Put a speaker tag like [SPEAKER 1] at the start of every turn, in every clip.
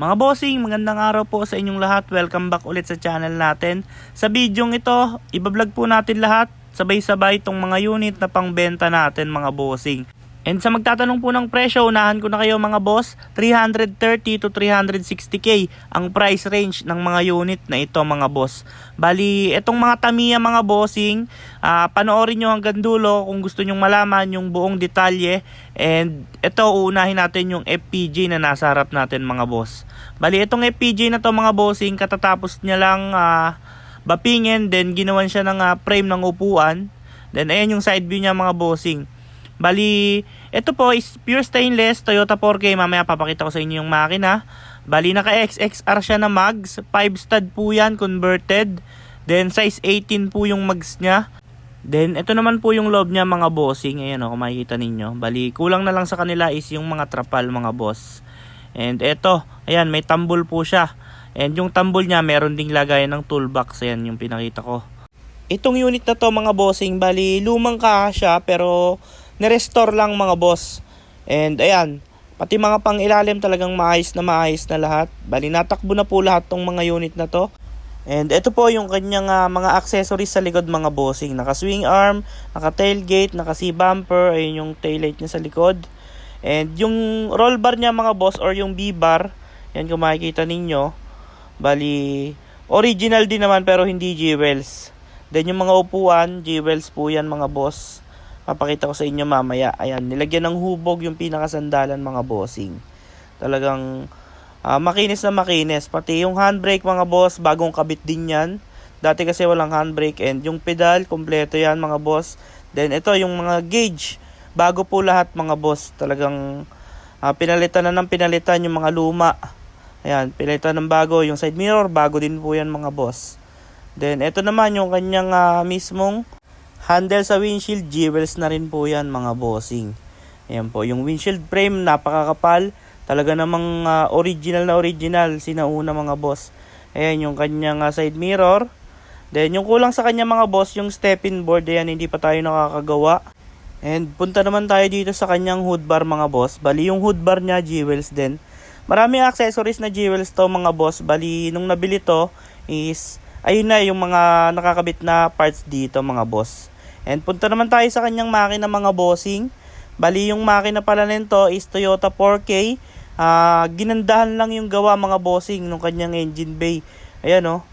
[SPEAKER 1] Mga bossing, magandang araw po sa inyong lahat. Welcome back ulit sa channel natin. Sa bidyong ito, ibablog po natin lahat sabay-sabay itong mga unit na pangbenta natin mga bossing. And sa magtatanong po ng presyo, unahan ko na kayo mga boss, 330 to 360k ang price range ng mga unit na ito mga boss. Bali, itong mga Tamiya mga bossing, panoorin nyo hanggang dulo kung gusto nyong malaman yung buong detalye. And ito, uunahin natin yung FPJ na nasa harap natin mga boss. Bali, itong FPJ na to mga bossing, katatapos niya lang bapingin, then ginawan siya ng frame ng upuan. Then ayan yung side view niya mga bossing. Bali, ito po is pure stainless Toyota 4K. Mamaya papakita ko sa inyo yung makina. Bali, naka XXR siya na mags. 5 stud po yan, converted. Then, size 18 po yung mags niya. Then, ito naman po yung loob niya mga bossing. Ayan o, kung makikita ninyo. Bali, kulang na lang sa kanila is yung mga trapal mga boss. And ito, ayan, may tambol po siya. And yung tambol niya, meron ding lagayan ng toolbox. Ayan yung pinakita ko. Itong unit na to mga bossing, bali, lumang kaha siya pero nirestore lang mga boss. And ayan, pati mga pang ilalim talagang maayos na lahat. Bali, natakbo na po lahat tong mga unit na to. And ito po yung kanyang mga accessories sa likod mga bossing. Naka swing arm, naka tailgate, naka C-bumper. Ayun yung taillight niya sa likod. And yung roll bar niya mga boss or yung B-bar, yan kung makikita ninyo. Bali, original din naman pero hindi jewels. Then yung mga upuan, jewels po yan mga boss. Papakita ko sa inyo mamaya. Ayan, nilagyan ng hubog yung pinakasandalan mga bossing. Talagang makinis na makinis. Pati yung handbrake mga boss, bagong kabit din yan. Dati kasi walang handbrake. And yung pedal, kompleto yan mga boss. Then ito yung mga gauge, bago po lahat mga boss. Talagang pinalitan na ng pinalitan yung mga luma. Ayan, pinalitan ng bago. Yung side mirror, bago din po yan mga boss. Then ito naman yung kanyang mismong handle sa windshield, jewels na rin po yan mga bossing. Ayan po, yung windshield frame napakakapal. Talaga namang original na original, sinauna mga boss. Ayan yung kanyang side mirror. Then yung kulang sa kanya mga boss, yung step-in board, ayan, hindi pa tayo nakakagawa. And punta naman tayo dito sa kanyang hood bar mga boss. Bali yung hood bar niya, jewels din. Maraming accessories na jewels to mga boss. Bali nung nabili to is, ayun na yung mga nakakabit na parts dito mga boss. And punta naman tayo sa kanyang makina mga bossing. Bali yung makina pala nito is Toyota 4K. Ginandahan lang yung gawa mga bossing nung kanyang engine bay. Ayan o.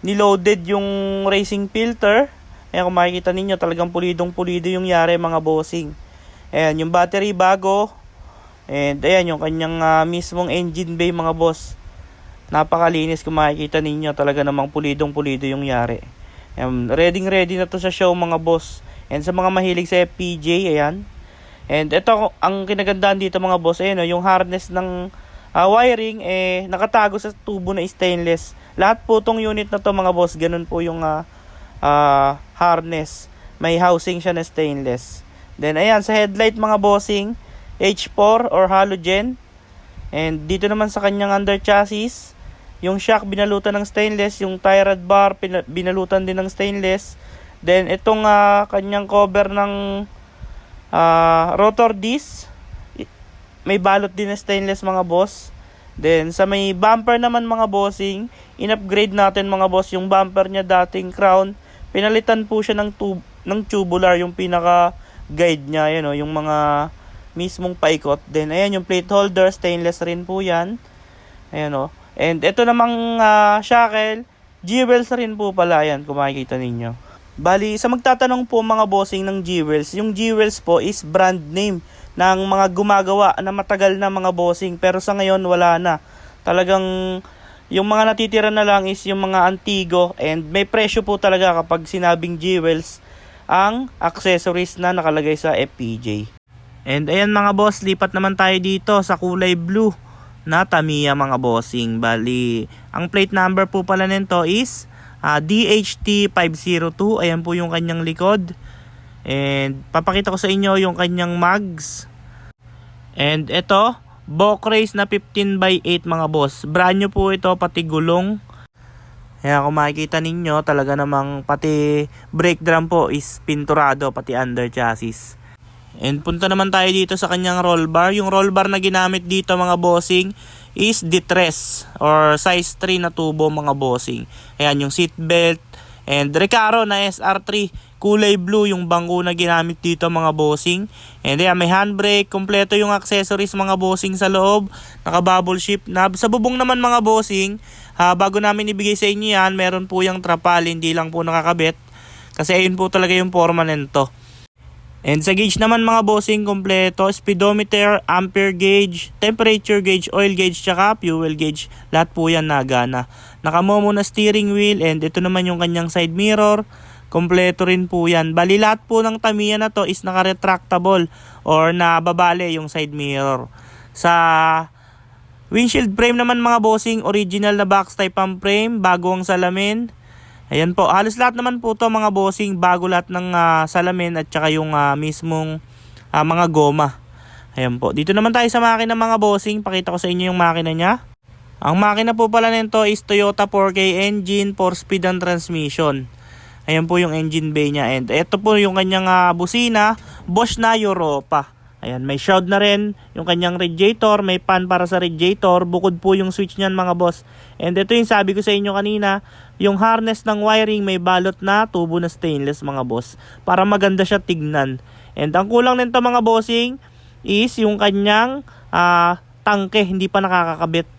[SPEAKER 1] Niloaded yung racing filter. Ayan kung makikita ninyo, talagang pulidong pulido yung yari mga bossing. Ayan yung battery bago. And ayan yung kanyang mismong engine bay mga boss. Napakalinis kung makikita ninyo, talaga namang pulidong pulido yung yari. Ready na to sa show mga boss. And sa mga mahilig sa FPJ, ayan. And ito ang kinagandaan dito mga boss, ayan yung harness ng wiring nakatago sa tubo na stainless. Lahat po tong unit na to mga boss, ganun po yung harness. May housing siya na stainless. Then ayan sa headlight mga bossing, H4 or halogen. And dito naman sa kanyang under chassis, yung shock binalutan ng stainless, yung tie rod bar binalutan din ng stainless. Then itong kanyang cover ng rotor disc, may balot din na stainless mga boss. Then sa may bumper naman mga bossing, in-upgrade natin mga boss yung bumper niya dating crown. Pinalitan po siya ng tubular, yung pinaka guide niya, yun yung mga mismong paikot. Then ayan yung plate holder, stainless rin po yan. Ayan and ito namang shackle, jewels rin po pala yan kung makikita ninyo. Bali, sa magtatanong po mga bossing ng jewels, yung jewels po is brand name ng mga gumagawa na matagal na mga bossing. Pero sa ngayon wala na. Talagang yung mga natitira na lang is yung mga antigo. And may presyo po talaga kapag sinabing jewels ang accessories na nakalagay sa FPJ. And ayan mga boss, lipat naman tayo dito sa kulay blue na Tamiya mga bossing. Bali, ang plate number po pala nito is DHT502. Ayan po yung kanyang likod. And papakita ko sa inyo yung kanyang mags. And ito, Bock Race na 15x8 mga boss. Brand new po ito, pati gulong. Ayan kung makikita ninyo, talaga namang pati brake drum po is pinturado, pati under chassis. And punta naman tayo dito sa kanyang roll bar. Yung roll bar na ginamit dito mga bossing is D3 or size 3 na tubo mga bossing. Ayan yung seat belt and Recaro na SR3 kulay blue yung bangko na ginamit dito mga bossing. And ayan, may handbrake, kompleto yung accessories mga bossing sa loob, naka bubble shift knob. Sa bubong naman mga bossing, bago namin ibigay sa inyo yan, meron po yung trapal, hindi lang po nakakabit kasi ayun po talaga yung forma nito. And sa gauge naman mga bossing, kompleto, speedometer, ampere gauge, temperature gauge, oil gauge, tsaka fuel gauge. Lahat po yan nagana. Nakamomo na steering wheel and ito naman yung kanyang side mirror. Kompleto rin po yan. Bali lahat po ng Tamiya na to is naka-retractable or nababale yung side mirror. Sa windshield frame naman mga bossing, original na box type ang frame, bago ang salamin. Ayan po, halos lahat naman po to mga bossing, bago lahat ng salamin at saka yung mismong mga goma. Ayan po, dito naman tayo sa makina mga bossing, pakita ko sa inyo yung makina niya. Ang makina po pala nito is Toyota 4K engine, 4-speed and transmission. Ayan po yung engine bay niya and ito po yung kanyang busina, Bosch na Europa. Ayan, may shroud na rin yung kanyang radiator, may fan para sa radiator, bukod po yung switch niyan mga boss. And ito yung sabi ko sa inyo kanina, yung harness ng wiring may balot na tubo na stainless mga boss, para maganda siya tignan. And ang kulang nito mga bossing is yung kanyang tangke, hindi pa nakakakabit.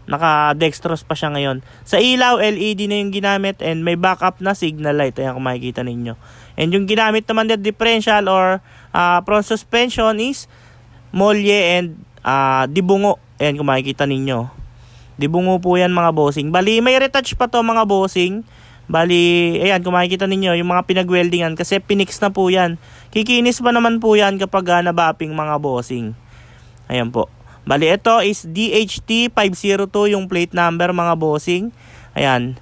[SPEAKER 1] Naka-dextrose pa siya ngayon. Sa ilaw, LED na yung ginamit and may backup na signal light. Ayan kung makikita ninyo. And yung ginamit naman na differential or front suspension is Molye and Dibungo. Ayan kung makikita ninyo. Dibungo po yan mga bossing. Bali, may retouch pa to mga bossing. Bali, ayan kung makikita ninyo yung mga pinag-weldingan kasi pinix na po yan. Kikinis pa naman po yan kapag nabapping mga bossing. Ayan po. Bali, ito is DHT 502 yung plate number mga bossing. Ayan.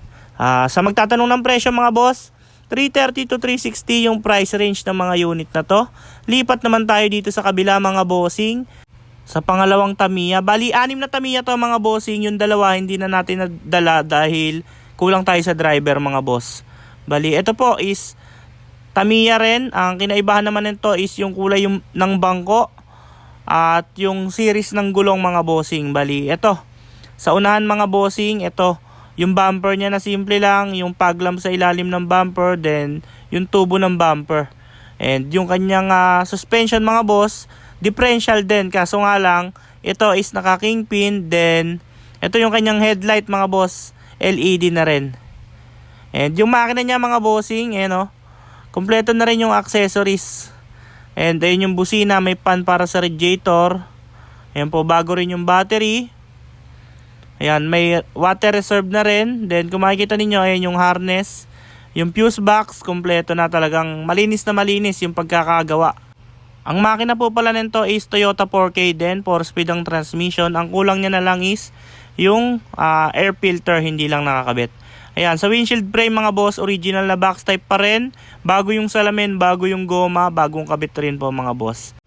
[SPEAKER 1] Sa magtatanong ng presyo mga boss, 330 to 360 yung price range ng mga unit na to. Lipat naman tayo dito sa kabila mga bossing. Sa pangalawang Tamiya. Bali, 6 na Tamiya to mga bossing. Yung dalawa hindi na natin nadala dahil kulang tayo sa driver mga boss. Bali, ito po is Tamiya rin. Ang kinaibahan naman nito is yung kulay ng bangko. At yung series ng gulong mga bossing. Bali, ito. Sa unahan mga bossing, ito. Yung bumper niya na simple lang. Yung pag lamp sa ilalim ng bumper. Then, yung tubo ng bumper. And yung kanyang suspension mga boss, differential din. Kaso nga lang, ito is naka-kingpin. Then, ito yung kanyang headlight mga boss. LED na rin. And yung makina niya mga bossing, kompleto na rin yung accessories. And ayun yung busina, may fan para sa radiator. Ayan po, bago rin yung battery. Ayan, may water reserve na rin. Then kung makikita ninyo, ayan yung harness. Yung fuse box, kompleto na, talagang malinis na malinis yung pagkakagawa. Ang makina po pala nito is Toyota 4K din, 4-speed ang transmission. Ang kulang niya na lang is yung air filter, hindi lang nakakabit. Ayan, sa windshield frame mga boss, original na box type pa rin. Bago yung salamin, bago yung goma, bagong kabit rin po mga boss.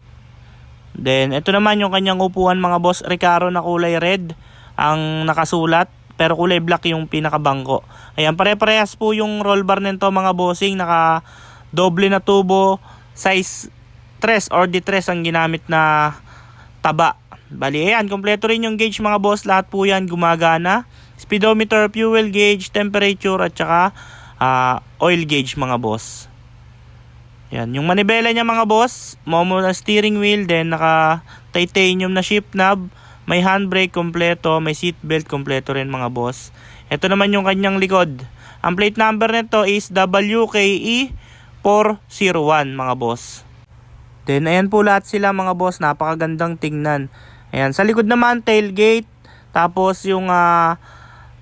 [SPEAKER 1] Then, ito naman yung kanyang upuan mga boss, Recaro na kulay red ang nakasulat. Pero kulay black yung pinakabangko. Ayan, pare-parehas po yung roll bar nito mga bossing. Naka doble na tubo, size 3 or D3 ang ginamit na taba. Bali, ayan, kompleto rin yung gauge mga boss. Lahat po yan gumagana. Speedometer, fuel gauge, temperature at saka oil gauge mga boss. Yan, yung manibela niya mga boss, momo na steering wheel, then naka titanium na shift knob, may handbrake kompleto, may seat belt kompleto rin mga boss. Ito naman yung kanyang likod. Ang plate number nito is WKE 401 mga boss. Then ayan po lahat sila mga boss, napakagandang tingnan. Ayan, sa likod naman tailgate, tapos yung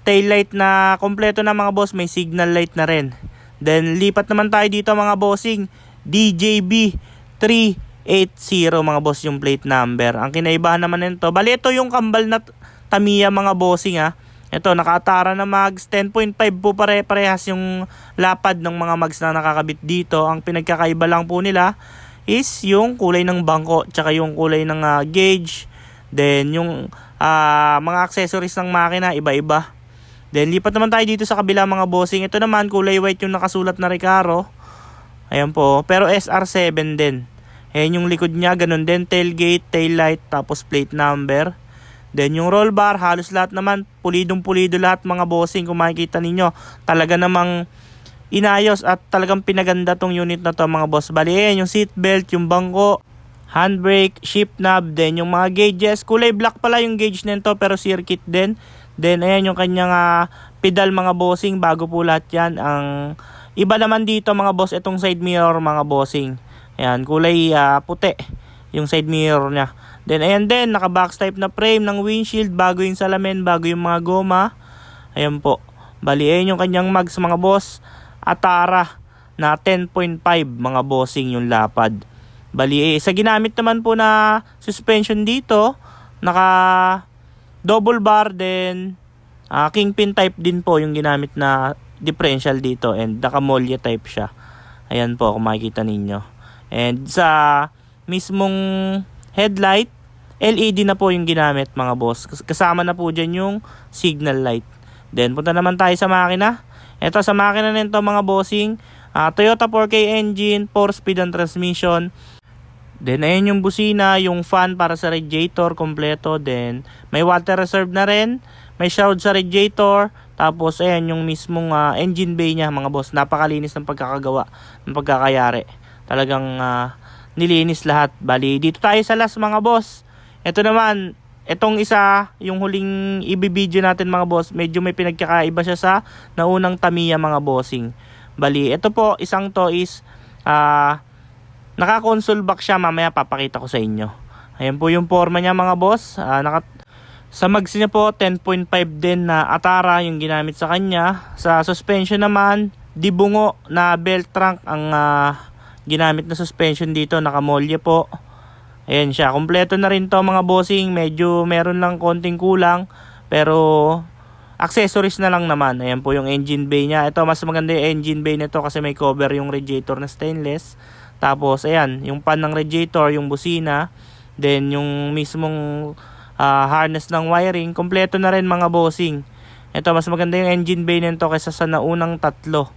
[SPEAKER 1] taillight na kompleto na mga boss, may signal light na rin. Then lipat naman tayo dito mga bossing, DJB 380 mga boss yung plate number. Ang kinaibahan naman nito, bali ito yung kambal na Tamiya mga bossing Ito, naka-Atara na mags, 10.5 po parehas yung lapad ng mga mags na nakakabit dito. Ang pinagkakaiba lang po nila is yung kulay ng bangko, tsaka yung kulay ng gauge. Then yung mga accessories ng makina, iba-iba. Then lipat naman tayo dito sa kabila mga bossing. Ito naman kulay white yung nakasulat na Recaro. Ayan po, pero SR7 din. Ayan yung likod niya, ganun din, tailgate, taillight, tapos plate number. Then yung roll bar, halos lahat naman, pulidong-pulido lahat mga bossing. Kung makikita ninyo, talaga namang inayos at talagang pinaganda tong unit na to mga boss. Bali, ayan, yung seat belt, yung bangko, handbrake, shift knob, then yung mga gauges. Kulay black pala yung gauge nito pero circuit din. Then ayan yung kanyang pedal mga bossing, bago po lahat yan. Ang iba naman dito mga boss, itong side mirror mga bossing. Ayan, kulay puti yung side mirror niya. Then ayan din, naka box type na frame ng windshield, bago yung salamin, bago yung mga goma. Ayan po. Bali, ayan yung kanyang mags mga boss. Atara na 10.5 mga bossing yung lapad. Bali, sa ginamit naman po na suspension dito, naka double bar din, kingpin type din po yung ginamit na differential dito, and naka Molya type siya. Ayan po kung makikita ninyo. And sa mismong headlight, LED na po yung ginamit mga boss. Kasama na po dyan yung signal light. Then punta naman tayo sa makina. Ito sa makina nito mga bossing, Toyota 4K engine, 4-speed ang transmission. Then ayan yung busina, yung fan para sa radiator kompleto. Then may water reserve na rin, may shroud sa radiator. Tapos ayan yung mismong engine bay niya mga boss. Napakalinis ng pagkakagawa, ng pagkakayari. Talagang nilinis lahat. Bali, dito tayo sa last mga boss. Ito naman, itong isa, yung huling ibibideo natin mga boss, medyo may pinagkakaiba siya sa naunang Tamiya mga bossing. Bali, ito po, isang to is naka-console box siya, mamaya papakita ko sa inyo. Ayan po yung forma niya mga boss. Sa mags niya po, 10.5 din na Atara yung ginamit sa kanya. Sa suspension naman, dibungo na belt trunk ang ginamit na suspension dito. Naka-Molya po. Ayan siya. Kompleto na rin to mga bossing. Medyo meron lang konting kulang, pero accessories na lang naman. Ayan po yung engine bay niya. Ito, mas maganda yung engine bay nito kasi may cover yung radiator na stainless. Tapos ayan, yung pan ng radiator, yung busina, then yung mismong harness ng wiring, kompleto na rin mga bossing. Ito, mas maganda yung engine bay nito kaysa sa naunang tatlo.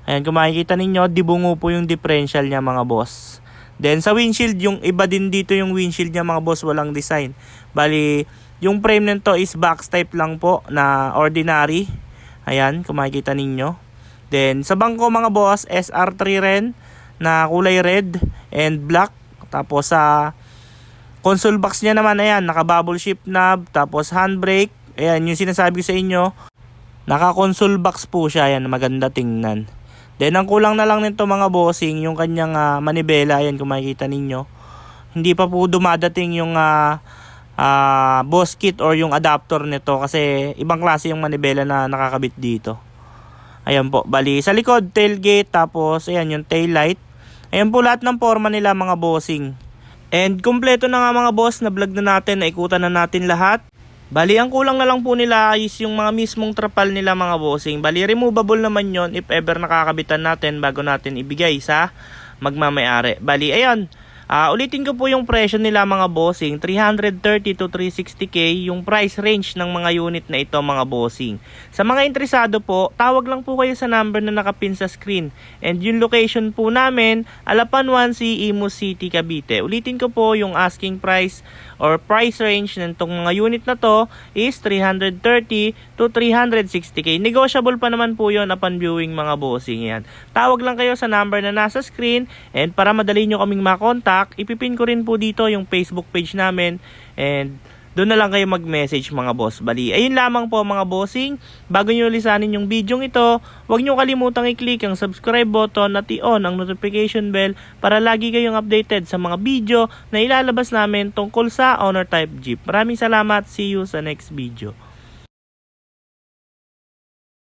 [SPEAKER 1] Ayan, kung makikita ninyo, dibungo po yung differential niya mga boss. Then sa windshield, yung iba din dito yung windshield niya mga boss, walang design. Bali, yung frame nito is box type lang po na ordinary. Ayan, kung makikita ninyo. Then sa bangko mga boss, SR3 rin na kulay red and black. Tapos sa console box niya naman, ayan, naka bubble shift knob, tapos handbrake. Ayan, yung sinasabi ko sa inyo, naka console box po siya. Ayan, maganda tingnan. Then ang kulang na lang nito mga bossing, yung kanyang manibela. Ayan, kung makikita ninyo, hindi pa po dumadating yung boss kit or yung adapter nito, kasi ibang klase yung manibela na nakakabit dito. Ayan po, bali sa likod, tailgate, tapos ayan yung tail light. Ayan po lahat ng forma nila mga bossing. And kompleto na nga mga boss, na vlog na natin, naikutan na natin lahat. Bali, ang kulang na lang po nila is yung mga mismong trapal nila mga bossing. Bali, removable naman yon if ever nakakabitan natin bago natin ibigay sa magmamayari. Bali, ayan. Ulitin ko po yung presyo nila mga bossing, 330 to 360k yung price range ng mga unit na ito mga bossing. Sa mga interesado po, tawag lang po kayo sa number na nakapin sa screen. And yung location po namin, Alapan 1C, Imus City, Cavite. Ulitin ko po, yung asking price or price range ng itong mga unit na to is 330 to 360k. Negotiable pa naman po yun upon viewing mga bossing yan. Tawag lang kayo sa number na nasa screen, and para madali nyo kaming makontak, ipipin ko rin po dito yung Facebook page namin, and doon na lang kayo mag-message mga boss. Bali, ayun lamang po mga bossing. Bago nyo lisanin yung video ito, huwag nyo kalimutang i-click ang subscribe button at i-on ang notification bell para lagi kayong updated sa mga video na ilalabas namin tungkol sa Honor Type Jeep. Maraming salamat. See you sa next video.